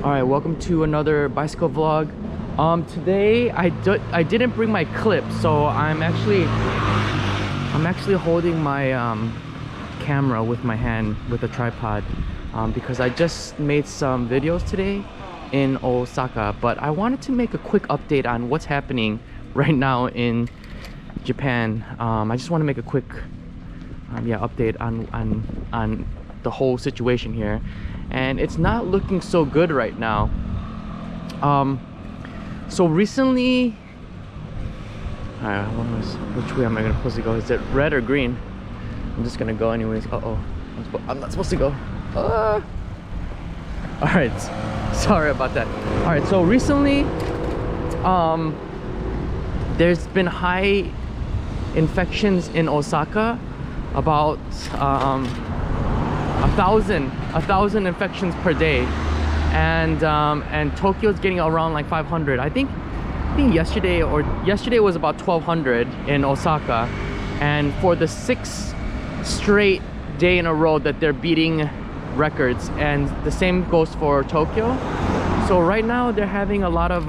All right, welcome to another bicycle vlog. Today I didn't bring my clip, so I'm actually holding my camera with my hand with a tripod because I just made some videos today in Osaka, but I wanted to make a quick update on what's happening right now in Japan. I just want to make a quick update on the whole situation here, and it's not looking so good right now. So recently, which way am I supposed to go? Is it red or green? I'm just gonna go anyways. I'm not supposed to go. All right, sorry about that. All right, so recently there's been high infections in Osaka, about 1,000 infections per day, and Tokyo's getting around like 500. I think yesterday was about 1,200 in Osaka, and for the 6th straight day in a row that they're beating records, and the same goes for Tokyo. So right now they're having a lot of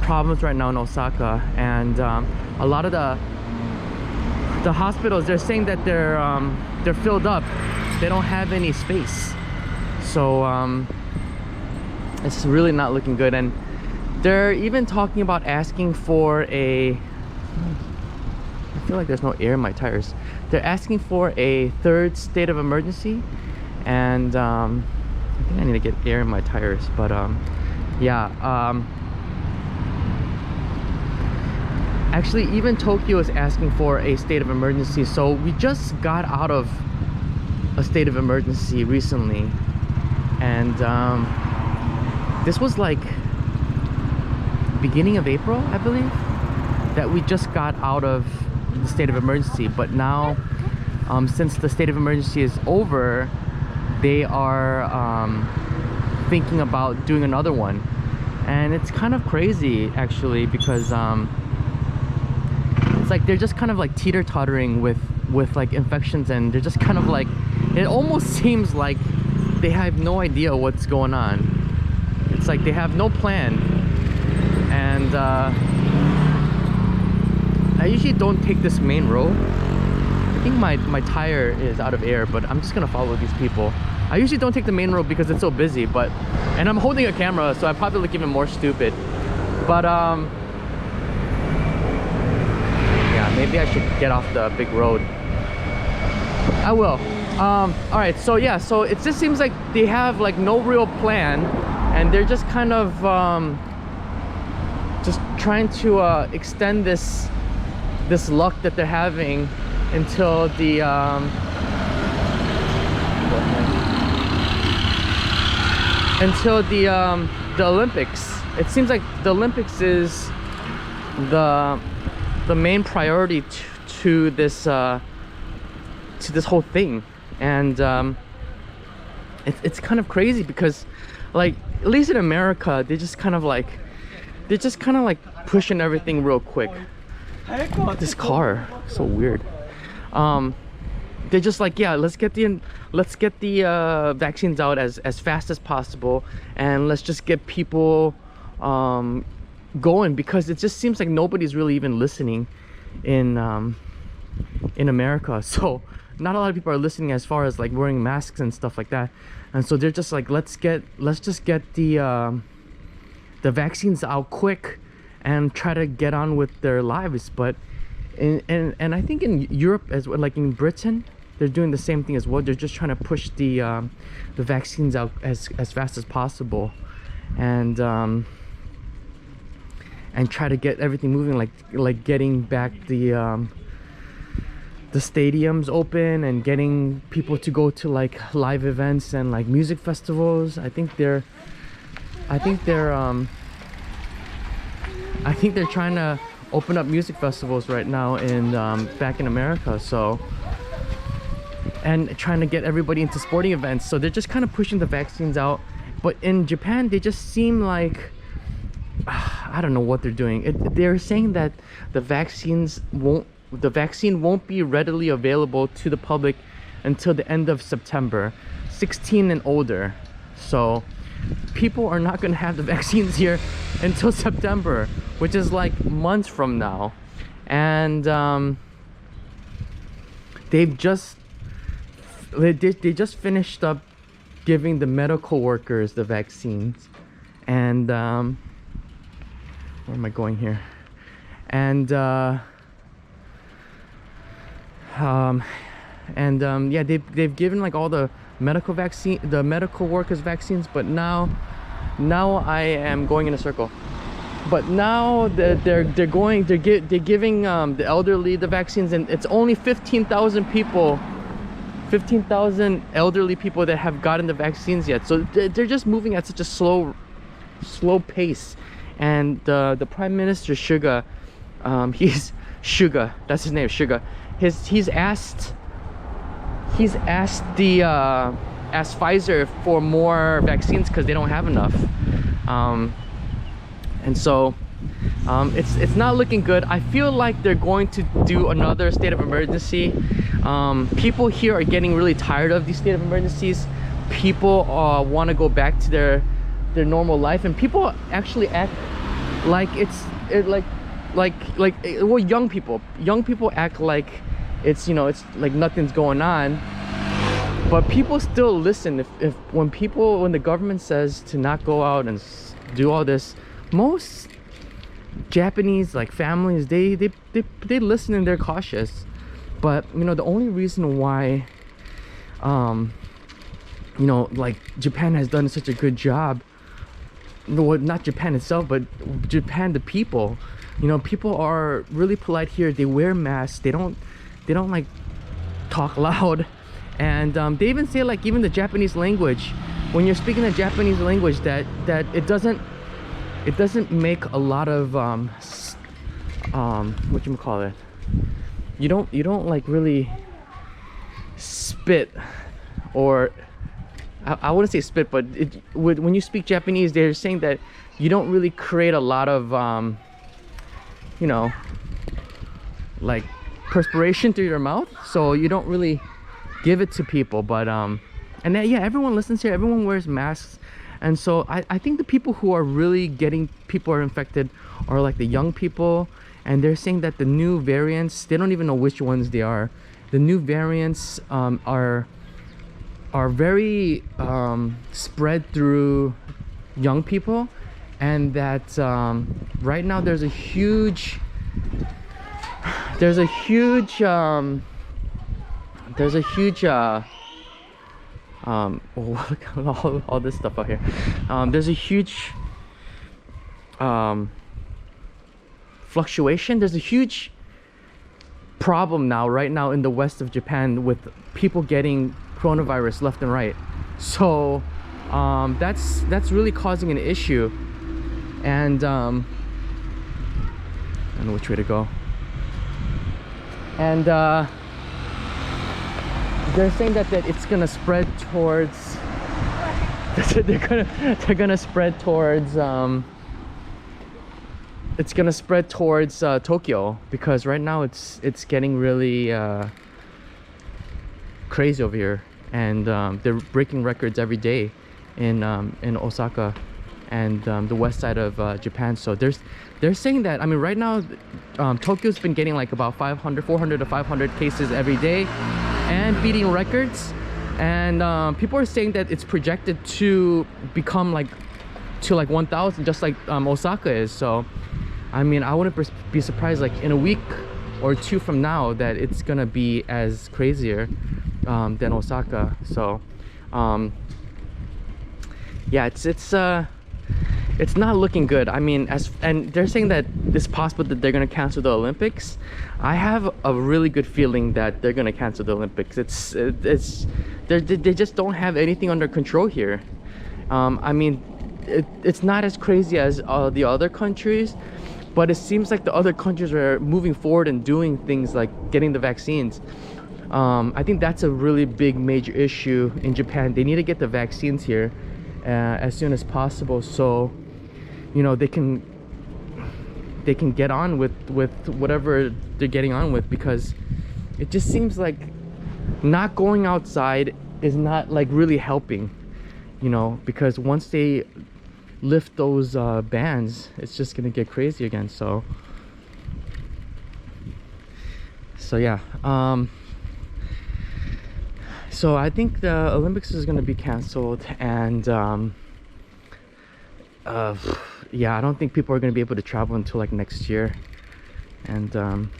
problems right now in Osaka, and a lot of the hospitals, they're saying that they're filled up. They don't have any space, so it's really not looking good. And they're even talking about asking for I feel like there's no air in my tires. They're asking for a 3rd state of emergency, and I think I need to get air in my tires, but actually even Tokyo is asking for a state of emergency. So we just got out of a state of emergency recently, and this was like beginning of April, I believe, that we just got out of the state of emergency. But now since the state of emergency is over, they are thinking about doing another one, and it's kind of crazy actually, because it's like they're just kind of like teeter-tottering with like infections, and they're just kind of like, it almost seems like they have no idea what's going on. It's like they have no plan. And I usually don't take this main road. I think my tire is out of air, but I'm just gonna follow these people. I usually don't take the main road because it's so busy, and I'm holding a camera, so I probably look even more stupid. But yeah, maybe I should get off the big road. I will. All right, so yeah, so it just seems like they have like no real plan, and they're just kind of just trying to extend this luck that they're having until the Olympics. It seems like the Olympics is the main priority to this whole thing. And it's kind of crazy because, like, at least in America, they're just kind of like pushing everything real quick. This car, so weird. They're just like, yeah, let's get the vaccines out as fast as possible, and let's just get people going, because it just seems like nobody's really even listening in America. So not a lot of people are listening as far as like wearing masks and stuff like that, and so they're just like, let's just get the vaccines out quick and try to get on with their lives. But and I think in Europe as well, like in Britain, they're doing the same thing as well. They're just trying to push the vaccines out as fast as possible, and try to get everything moving, like getting back the stadiums open, and getting people to go to like live events and like music festivals. I think they're trying to open up music festivals right now in back in America, so, and trying to get everybody into sporting events. So they're just kind of pushing the vaccines out. But in Japan, they just seem like, I don't know what they're doing. They're saying that the vaccine won't be readily available to the public until the end of September, 16 and older. So people are not going to have the vaccines here until September, which is like months from now. And they just finished up giving the medical workers the vaccines. And where am I going here? And yeah, they've given like all the medical workers vaccines, but now I am going in a circle. But now they're giving the elderly the vaccines, and it's only 15,000 people, 15,000 elderly people that have gotten the vaccines yet. So they're just moving at such a slow pace. And the Prime Minister Suga, he's Suga, that's his name, Suga. He's asked Pfizer for more vaccines because they don't have enough. And so it's not looking good. I feel like they're going to do another state of emergency. People here are getting really tired of these state of emergencies. People want to go back to their normal life, and people actually act like well, young people act like it's, you know, it's like nothing's going on. But people still listen. When the government says to not go out and do all this, most Japanese like families, they listen and they're cautious. But you know, the only reason why you know, like Japan has done such a good job, well, not Japan itself, but Japan, the people, you know, people are really polite here. They wear masks. They don't like talk loud. And they even say, like, even the Japanese language, when you're speaking the Japanese language, that it doesn't make a lot of what you call it, you don't like really spit, or I wouldn't say spit, but when you speak Japanese, they're saying that you don't really create a lot of you know, like perspiration through your mouth, so you don't really give it to people. But and then, yeah, everyone listens here, everyone wears masks. And so I think the people who are really people are infected are like the young people. And they're saying that the new variants, they don't even know which ones they are. The new variants are very spread through young people. And that right now there's a huge oh, look at all this stuff out here. There's a huge fluctuation. There's a huge problem right now in the west of Japan with people getting coronavirus left and right. So that's really causing an issue. And I don't know which way to go. And they're saying that it's gonna spread towards they're gonna spread towards it's gonna spread towards Tokyo, because right now it's getting really crazy over here. And they're breaking records every day in Osaka and the west side of Japan. So they're saying that, I mean, right now Tokyo's been getting like about 400 to 500 cases every day and beating records. And people are saying that it's projected to become like 1,000, just like Osaka is. So I mean, I wouldn't be surprised like in a week or two from now that it's gonna be as crazier than Osaka. So yeah, it's not looking good. I mean, and they're saying that it's possible that they're gonna cancel the Olympics. I have a really good feeling that they're gonna cancel the Olympics. They just don't have anything under control here. I mean, it's not as crazy as the other countries, but it seems like the other countries are moving forward and doing things like getting the vaccines. I think that's a really big major issue in Japan. They need to get the vaccines here as soon as possible, so you know they can get on with whatever they're getting on with, because it just seems like not going outside is not like really helping. you know, because once they lift those bans, it's just gonna get crazy again. So yeah, so I think the Olympics is gonna be canceled, and yeah, I don't think people are gonna be able to travel until like next year. And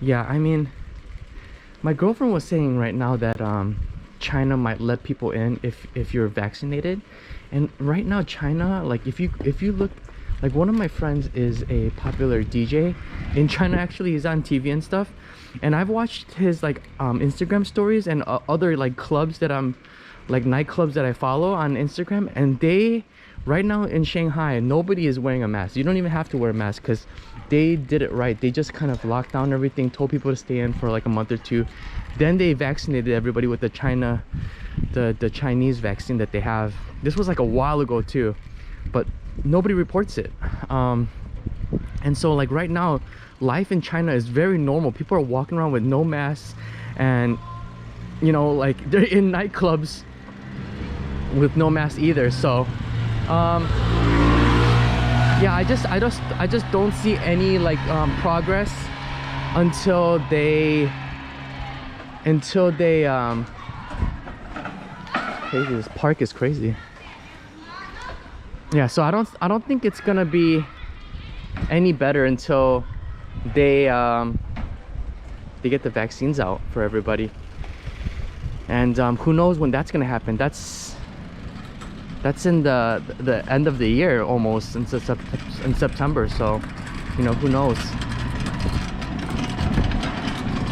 yeah, I mean, my girlfriend was saying right now that China might let people in if you're vaccinated. And right now China, like if you look, like one of my friends is a popular DJ in China. Actually, he's on TV and stuff, and I've watched his like Instagram stories and other like clubs that I'm like nightclubs that I follow on Instagram. And they, right now in Shanghai, nobody is wearing a mask. You don't even have to wear a mask, because they did it right. They just kind of locked down everything, told people to stay in for like a month or two. Then they vaccinated everybody with the Chinese vaccine that they have. This was like a while ago too, but nobody reports it. And so like right now, life in China is very normal. People are walking around with no masks, and you know, like they're in nightclubs with no mask either. So yeah, I just don't see any like progress until they crazy. This park is crazy. Yeah, so I don't think it's gonna be any better until they get the vaccines out for everybody. And who knows when that's gonna happen. That's in the end of the year, almost in September. So you know, who knows.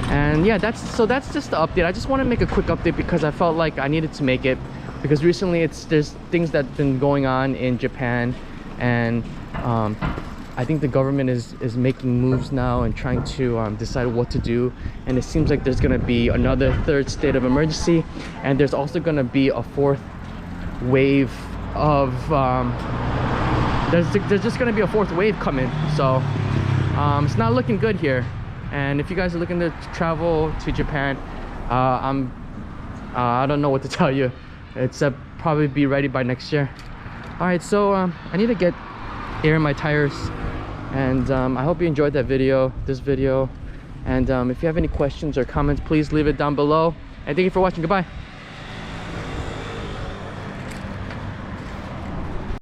And yeah, that's just the update. I just want to make a quick update because I felt like I needed to make it, because recently there's things that's been going on in Japan, and I think the government is making moves now and trying to decide what to do. And it seems like there's going to be another third state of emergency, and there's also going to be a fourth wave of there's just going to be a fourth wave coming. So it's not looking good here. And if you guys are looking to travel to Japan, I don't know what to tell you. It's probably be ready by next year. All right, so I need to get air in my tires, and I hope you enjoyed this video. And if you have any questions or comments, please leave it down below. And thank you for watching. Goodbye.